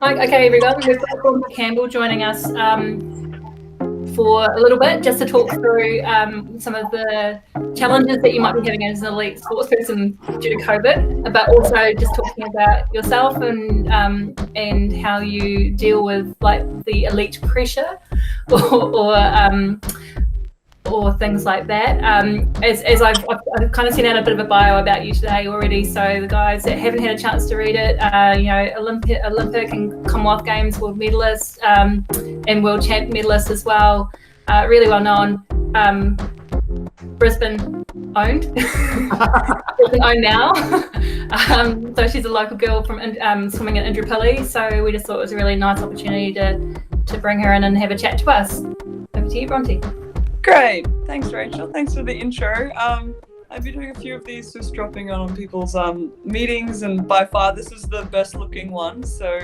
Okay, everyone, we've got Bronte Campbell joining us for a little bit, just to talk through some of the challenges that you might be having as an elite sports person due to COVID, but also just talking about yourself and how you deal with like the elite pressure or things like that. As I've kind of sent out a bit of a bio about you today already, so the guys that haven't had a chance to read it, Olympic and Commonwealth Games world medalist and world champ medalist as well, really well known. Brisbane owned. Brisbane owned now. So she's a local girl from swimming in Indooroopilly, so we just thought it was a really nice opportunity to bring her in and have a chat to us. Over to you, Bronte. Great. Thanks, Rachel. Thanks for the intro. I've been doing a few of these, just dropping on people's meetings, and by far this is the best looking one. So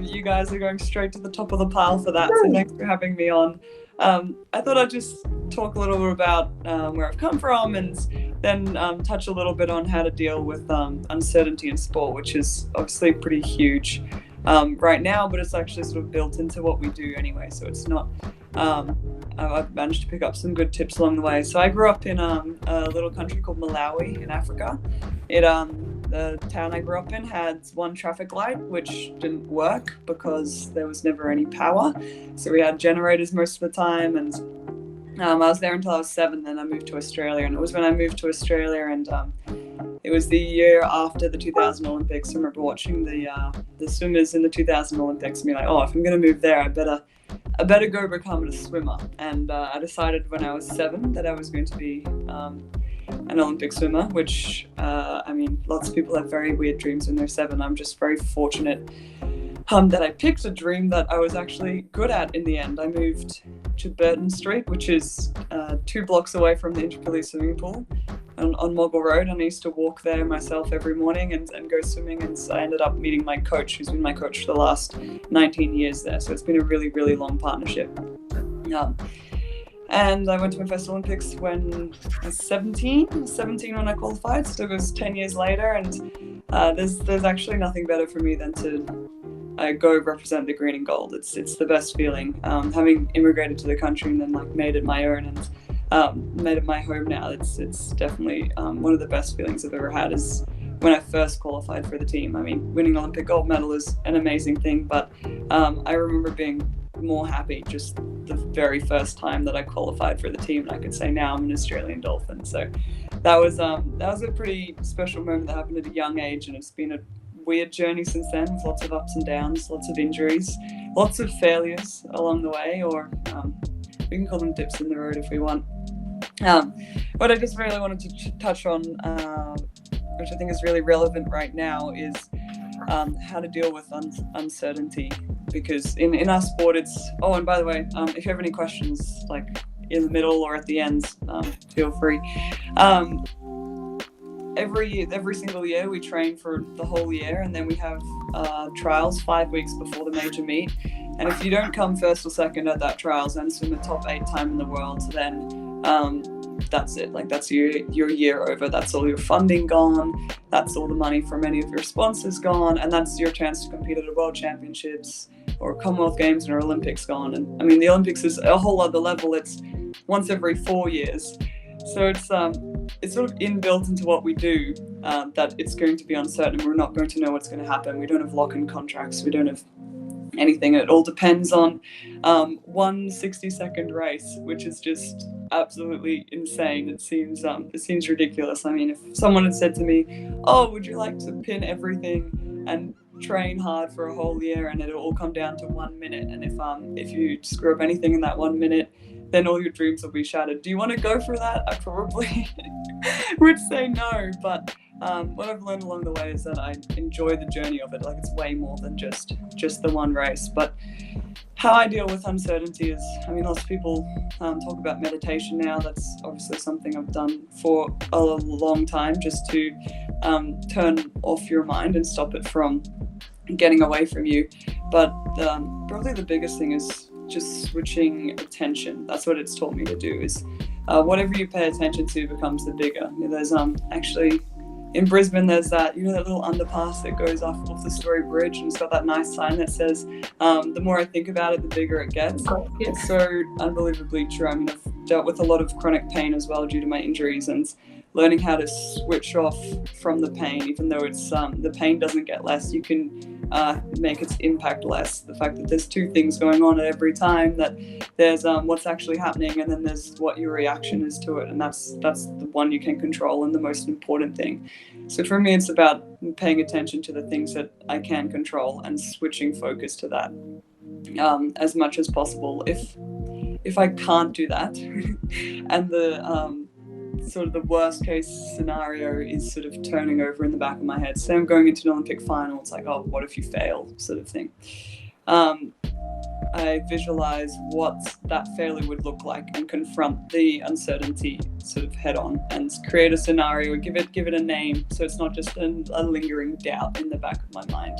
you guys are going straight to the top of the pile for that. So thanks for having me on. I thought I'd just talk a little bit about where I've come from, and then touch a little bit on how to deal with uncertainty in sport, which is obviously pretty huge right now, but it's actually sort of built into what we do anyway. So it's not... I've managed to pick up some good tips along the way. So I grew up in a little country called Malawi in Africa. The town I grew up in had one traffic light, which didn't work because there was never any power. So we had generators most of the time, and I was there until I was 7. Then I moved to Australia, and it was when I moved to Australia, and it was the year after the 2000 Olympics. I remember watching the swimmers in the 2000 Olympics and being like, oh, if I'm going to move there, I better go become a swimmer. And I decided when I was 7 that I was going to be an Olympic swimmer, which, lots of people have very weird dreams when they're 7. I'm just very fortunate that I picked a dream that I was actually good at in the end. I moved to Burton Street, which is 2 blocks away from the Indooroopilly swimming pool on Moggle Road, and I used to walk there myself every morning and go swimming, and so I ended up meeting my coach, who's been my coach for the last 19 years there, so it's been a really, really long partnership. And I went to my first Olympics when I was 17 when I qualified, so it was 10 years later, and there's actually nothing better for me than to go represent the green and gold. It's the best feeling, having immigrated to the country and then made it my own and made it my home now. It's definitely one of the best feelings I've ever had is when I first qualified for the team. I mean, winning Olympic gold medal is an amazing thing, but I remember being more happy just the very first time that I qualified for the team, and I could say now I'm an Australian Dolphin. So that was a pretty special moment that happened at a young age, and it's been a weird journey since then, with lots of ups and downs, lots of injuries, lots of failures along the way, or we can call them dips in the road if we want. What I just really wanted to touch on, which I think is really relevant right now, is how to deal with uncertainty, because in our sport it's... Oh, and by the way, if you have any questions, like in the middle or at the end, feel free. Every single year we train for the whole year, and then we have trials 5 weeks before the major meet, and if you don't come first or second at that trials and swim the top 8 time in the world, then that's it. That's your year over. That's all your funding gone, that's all the money from any of your sponsors gone, and that's your chance to compete at a world championships or Commonwealth Games or Olympics gone. And I mean, the Olympics is a whole other level. It's once every 4 years, so it's sort of inbuilt into what we do, that it's going to be uncertain. We're not going to know what's going to happen. We don't have lock-in contracts. We don't have anything. It all depends on one 60-second race, which is just absolutely insane. It seems ridiculous. I mean, if someone had said to me, oh, would you like to pin everything and train hard for a whole year and it'll all come down to 1 minute, and if you screw up anything in that 1 minute, then all your dreams will be shattered. Do you want to go for that? I probably would say no, but what I've learned along the way is that I enjoy the journey of it. It's way more than just the one race. But how I deal with uncertainty is, I mean, lots of people talk about meditation now. That's obviously something I've done for a long time, just to turn off your mind and stop it from getting away from you. But probably the biggest thing is just switching attention. That's what it's taught me to do, is whatever you pay attention to becomes the bigger. There's actually in Brisbane, there's that, that little underpass that goes off the Story Bridge, and it's got that nice sign that says, the more I think about it, the bigger it gets. It's so unbelievably true. I mean, I've dealt with a lot of chronic pain as well due to my injuries, and learning how to switch off from the pain, even though it's the pain doesn't get less, you can make its impact less. The fact that there's two things going on at every time, that there's what's actually happening, and then there's what your reaction is to it, and that's the one you can control and the most important thing. So for me, it's about paying attention to the things that I can control and switching focus to that as much as possible. If I can't do that, and the sort of the worst case scenario is sort of turning over in the back of my head. Say I'm going into an Olympic final, it's like, oh, what if you fail, sort of thing. I visualize what that failure would look like and confront the uncertainty sort of head on, and create a scenario, give it a name, so it's not just a lingering doubt in the back of my mind.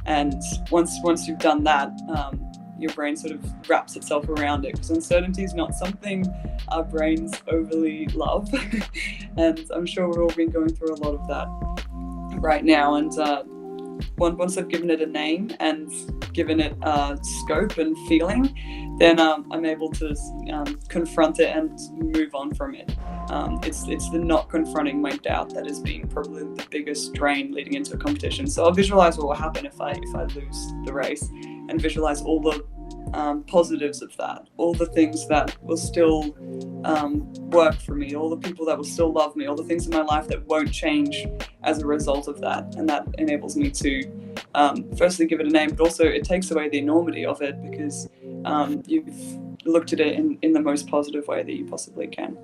And once you've done that, your brain sort of wraps itself around it, because uncertainty is not something our brains overly love. And I'm sure we've all been going through a lot of that right now. And once I've given it a name and given it scope and feeling, then I'm able to confront it and move on from it. It's the not confronting my doubt that has been probably the biggest drain leading into a competition. So I'll visualize what will happen if I lose the race, and visualize all the positives of that, all the things that will still work for me, all the people that will still love me, all the things in my life that won't change as a result of that. And that enables me to firstly give it a name, but also it takes away the enormity of it, because you've looked at it in the most positive way that you possibly can.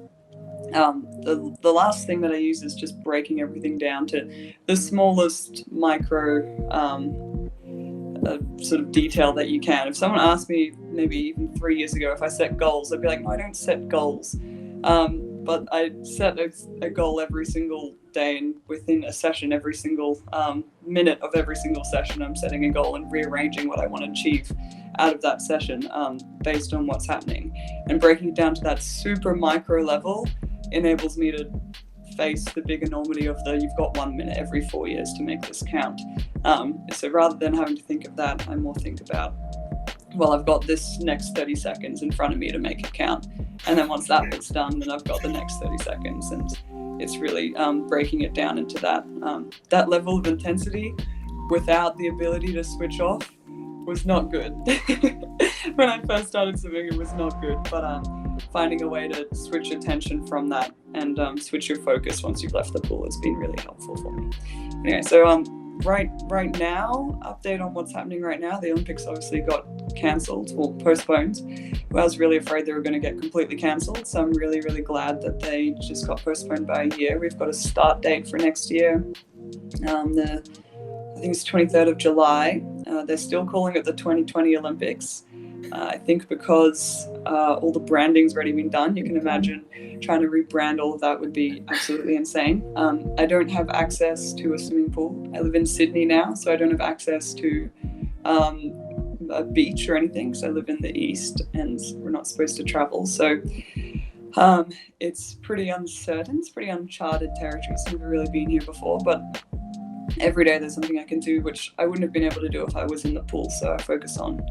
The last thing that I use is just breaking everything down to the smallest micro sort of detail that you can. If someone asked me maybe even 3 years ago if I set goals, I'd be like, no, I don't set goals. But I set a goal every single day, and within a session, every single minute of every single session, I'm setting a goal and rearranging what I want to achieve out of that session based on what's happening. And breaking it down to that super micro level enables me to face the big enormity of you've got 1 minute every 4 years to make this count. So rather than having to think of that, I more think about, well, I've got this next 30 seconds in front of me to make it count. And then once that bit's done, then I've got the next 30 seconds. And it's really breaking it down into that level of intensity without the ability to switch off was not good. When I first started swimming, it was not good. But finding a way to switch attention from that and switch your focus once you've left the pool has been really helpful for me. Anyway, so right now, update on what's happening right now. The Olympics obviously got cancelled or postponed. I was really afraid they were going to get completely cancelled, so I'm really, really glad that they just got postponed by a year. We've got a start date for next year. I think it's 23rd of July. They're still calling it the 2020 Olympics. I think because all the branding's already been done. You can imagine trying to rebrand all of that would be absolutely insane. I don't have access to a swimming pool. I live in Sydney now, so I don't have access to a beach or anything. So I live in the east, and we're not supposed to travel. So it's pretty uncertain. It's pretty uncharted territory. It's never really been here before, but every day there's something I can do, which I wouldn't have been able to do if I was in the pool. So I focus on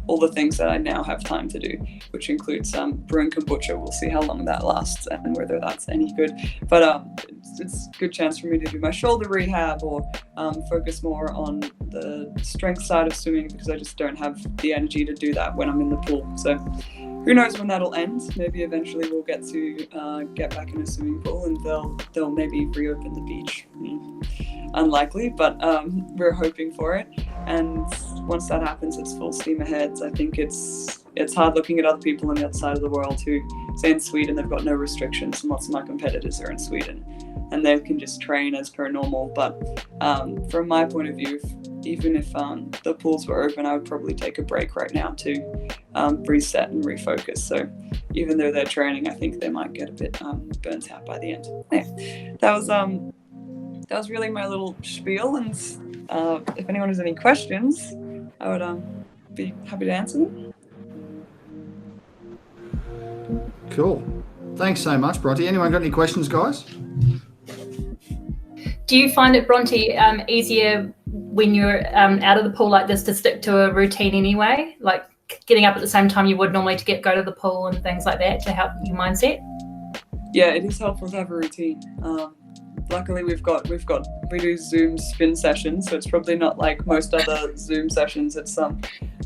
all the things that I now have time to do, which includes brewing kombucha. We'll see how long that lasts and whether that's any good. But it's a good chance for me to do my shoulder rehab or focus more on the strength side of swimming, because I just don't have the energy to do that when I'm in the pool. So who knows when that'll end. Maybe eventually we'll get to get back in a swimming pool and they'll maybe reopen the beach. Unlikely, but we're hoping for it. And once that happens, it's full steam ahead. I think it's hard looking at other people on the other side of the world who, say in Sweden, they've got no restrictions, and lots of my competitors are in Sweden and they can just train as per normal. But from my point of view, even if the pools were open, I would probably take a break right now to reset and refocus. So even though they're training, I think they might get a bit burnt out by the end. Yeah, that was really my little spiel, and if anyone has any questions, I would be happy to answer them. Cool. Thanks so much, Bronte. Anyone got any questions, guys? Do you find it, Bronte, easier when you're out of the pool like this to stick to a routine anyway, like getting up at the same time you would normally to go to the pool and things like that to help your mindset? Yeah, it is helpful to have a routine. Luckily, we do Zoom spin sessions, so it's probably not like most other Zoom sessions. It's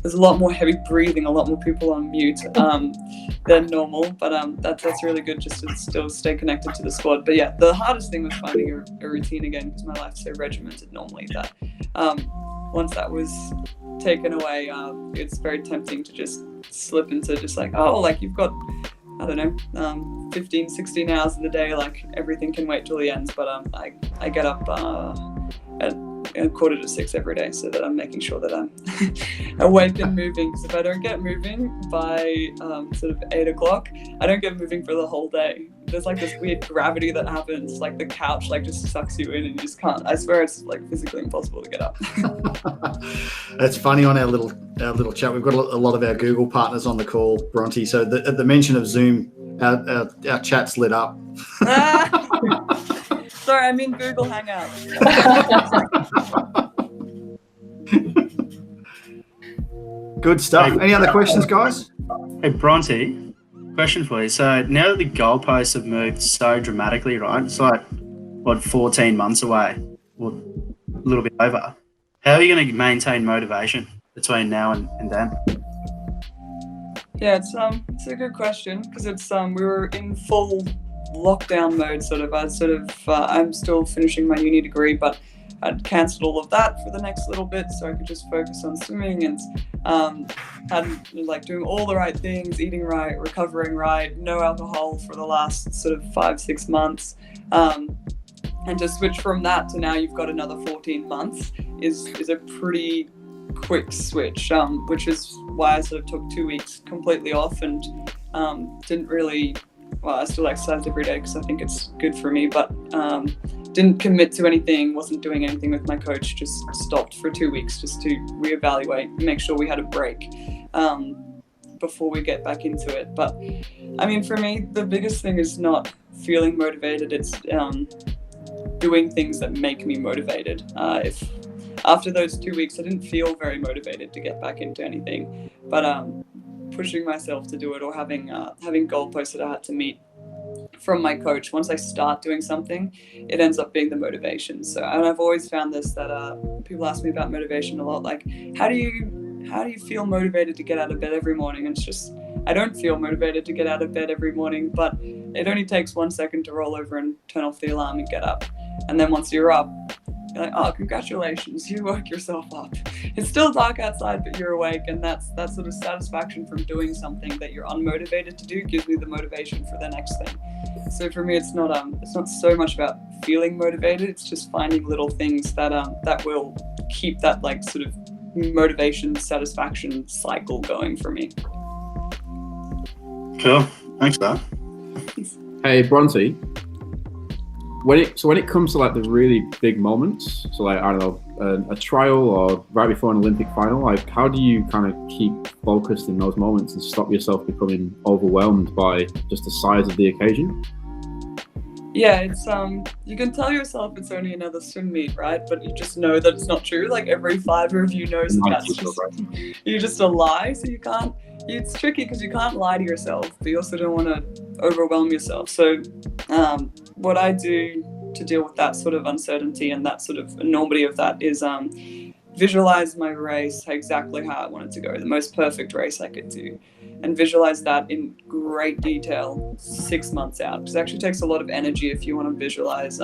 there's a lot more heavy breathing, a lot more people on mute than normal. But that's really good just to still stay connected to the squad. But yeah, the hardest thing was finding a routine again, because my life's so regimented normally that once that was taken away, it's very tempting to just slip into just like, oh, like you've got, I don't know, 15, 16 hours in the day, like everything can wait till the ends. But I get up at 5:45 every day so that I'm making sure that I'm awake and moving. Because if I don't get moving by sort of 8 o'clock, I don't get moving for the whole day. There's like this weird gravity that happens, like the couch like just sucks you in and you just can't. I swear it's like physically impossible to get up. That's funny. On our little chat, we've got a lot of our Google partners on the call, Bronte. So at the mention of Zoom, our chat's lit up. Sorry, I mean Google Hangouts. Good stuff. Any other questions, guys? Hey, Bronte. Question for you. So now that the goalposts have moved so dramatically, right? It's like, 14 months away, or a little bit over. How are you going to maintain motivation between now and then? Yeah, it's a good question, because it's we were in full lockdown mode. I'm still finishing my uni degree, but I'd cancelled all of that for the next little bit so I could just focus on swimming and doing all the right things, eating right, recovering right, no alcohol for the last sort of 5-6 months. And to switch from that to now you've got another 14 months is a pretty quick switch, which is why I sort of took 2 weeks completely off and didn't really, I still exercised every day because I think it's good for me, but didn't commit to anything, wasn't doing anything with my coach, just stopped for 2 weeks just to reevaluate, make sure we had a break before we get back into it. But I mean, for me, the biggest thing is not feeling motivated, it's doing things that make me motivated. If after those 2 weeks I didn't feel very motivated to get back into anything, but pushing myself to do it, or having goalposts that I had to meet from my coach, once I start doing something, it ends up being the motivation. So, and I've always found this, that people ask me about motivation a lot, like, how do you feel motivated to get out of bed every morning? And it's just, I don't feel motivated to get out of bed every morning, but it only takes 1 second to roll over and turn off the alarm and get up. And then once you're up, you're like, oh, congratulations, you woke yourself up. It's still dark outside, but you're awake, and that sort of satisfaction from doing something that you're unmotivated to do gives me the motivation for the next thing. So for me, it's not so much about feeling motivated. It's just finding little things that will keep that like sort of motivation, satisfaction cycle going for me. Cool. Thanks for that. Hey, Bronte. When it comes to like the really big moments, so like, I don't know, a trial or right before an Olympic final, like how do you kind of keep focused in those moments and stop yourself becoming overwhelmed by just the size of the occasion? Yeah, it's you can tell yourself it's only another swim meet, right? But you just know that it's not true. Like every fiber of you knows that's just you're just a lie. So you can't. It's tricky because you can't lie to yourself, but you also don't want to overwhelm yourself. So what I do to deal with that sort of uncertainty and that sort of enormity of that is visualize my race exactly how I want it to go, the most perfect race I could do, and visualize that in great detail 6 months out, because it actually takes a lot of energy if you want to visualize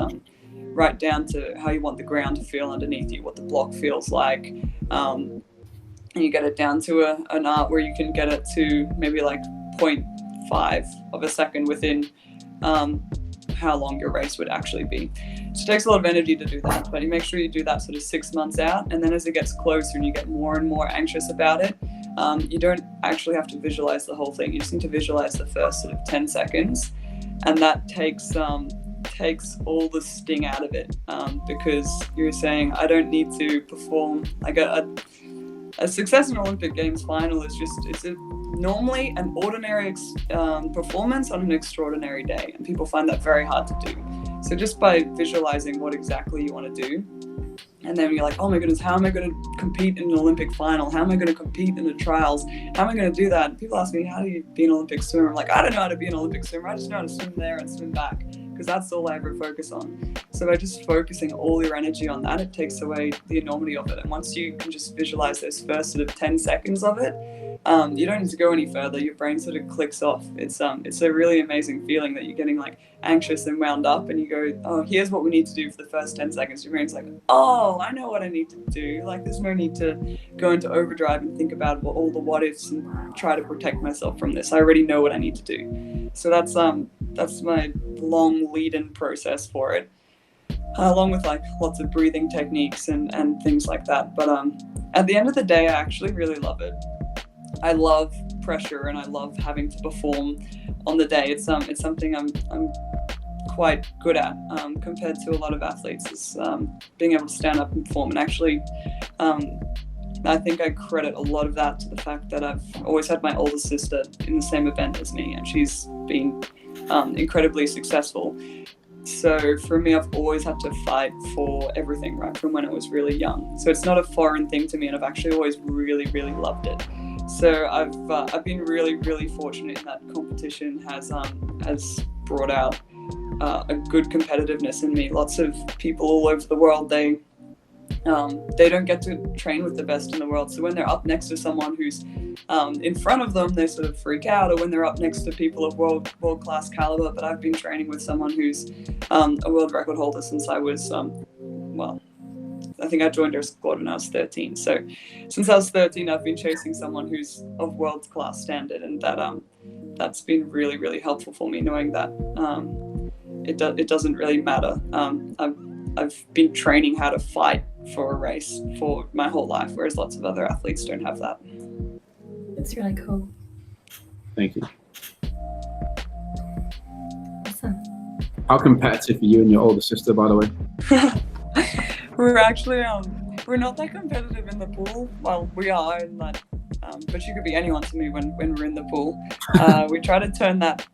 right down to how you want the ground to feel underneath you, what the block feels like, and you get it down to an art where you can get it to maybe like 0.5 of a second within how long your race would actually be. So it takes a lot of energy to do that, but you make sure you do that sort of 6 months out, and then as it gets closer and you get more and more anxious about it, you don't actually have to visualize the whole thing. You just need to visualize the first sort of 10 seconds, and that takes all the sting out of it, because you're saying, I don't need to perform like a success in Olympic Games final is just, it's normally an ordinary performance on an extraordinary day, and people find that very hard to do. So just by visualizing what exactly you want to do, and then you're like, oh my goodness, how am I going to compete in an Olympic final? How am I going to compete in the trials? How am I going to do that? People ask me, how do you be an Olympic swimmer? I'm like, I don't know how to be an Olympic swimmer. I just know how to swim there and swim back, because that's all I ever focus on. So by just focusing all your energy on that, it takes away the enormity of it. And once you can just visualize those first sort of 10 seconds of it, you don't need to go any further. Your brain sort of clicks off. It's a really amazing feeling that you're getting like anxious and wound up, and you go, oh, here's what we need to do for the first 10 seconds. Your brain's like, oh, I know what I need to do. Like, there's no need to go into overdrive and think about all the what ifs and try to protect myself from this. I already know what I need to do. So that's my long lead-in process for it, along with like lots of breathing techniques and things like that. But at the end of the day, I actually really love it. I love pressure and I love having to perform on the day. It's something I'm quite good at compared to a lot of athletes. Is being able to stand up and perform. And actually, I think I credit a lot of that to the fact that I've always had my older sister in the same event as me, and she's been incredibly successful. So for me, I've always had to fight for everything, right, from when I was really young. So it's not a foreign thing to me, and I've actually always really, really loved it. So I've been really, really fortunate in that competition has brought out a good competitiveness in me. Lots of people all over the world, they don't get to train with the best in the world. So when they're up next to someone who's in front of them, they sort of freak out, or when they're up next to people of world-class caliber. But I've been training with someone who's a world record holder since I was, I think I joined her squad when I was 13. So since I was 13, I've been chasing someone who's of world-class standard, and that's been really, really helpful for me, knowing that it doesn't really matter. I've been training how to fight for a race for my whole life, whereas lots of other athletes don't have that. It's really cool. Thank you. Awesome. How competitive are you and your older sister, by the way? We're actually we're not that competitive in the pool. Well, we are in that, but she could be anyone to me when we're in the pool. We try to turn that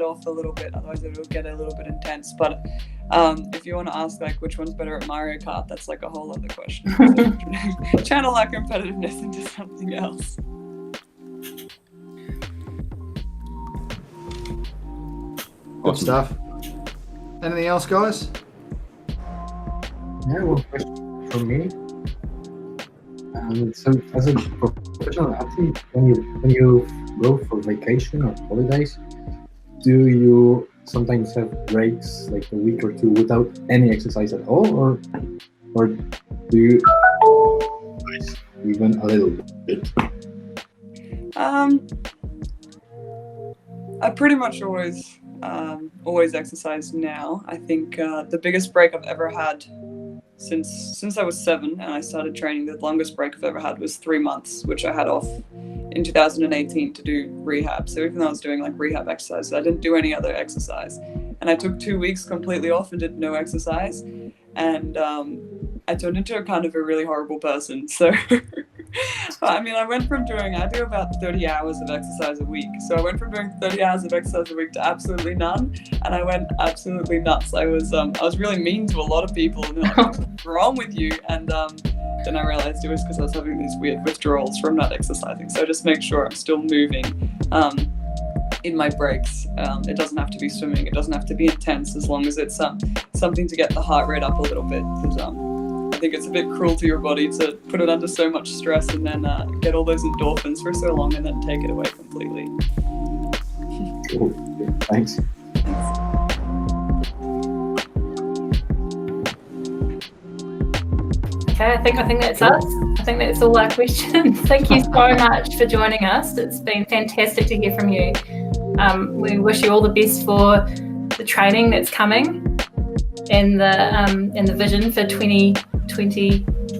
off a little bit, otherwise it will get a little bit intense. But if you want to ask like which one's better at Mario Kart, that's like a whole other question. So, channel that competitiveness into something else. Good stuff. Anything else, guys? Yeah, one question from me. So, as a professional athlete, when you go for vacation or holidays, do you sometimes have breaks, like a week or two, without any exercise at all, or do you even a little bit? I pretty much always exercise now. I think the biggest break I've ever had since I was 7 and I started training, the longest break I've ever had was 3 months, which I had off in 2018 to do rehab. So even though I was doing like rehab exercises, I didn't do any other exercise. And I took 2 weeks completely off and did no exercise. And I turned into a kind of a really horrible person. So, I mean, I do about 30 hours of exercise a week. So I went from doing 30 hours of exercise a week to absolutely none. And I went absolutely nuts. I was really mean to a lot of people. And they're like, what's wrong with you? And then I realized it was because I was having these weird withdrawals from not exercising. So I just make sure I'm still moving in my breaks. It doesn't have to be swimming. It doesn't have to be intense, as long as it's something to get the heart rate up a little bit. Because I think it's a bit cruel to your body to put it under so much stress and then get all those endorphins for so long and then take it away completely. Cool. Thanks. Okay, I think that's us. I think that's all our questions. Thank you so much for joining us. It's been fantastic to hear from you. We wish you all the best for the training that's coming and the vision for 2020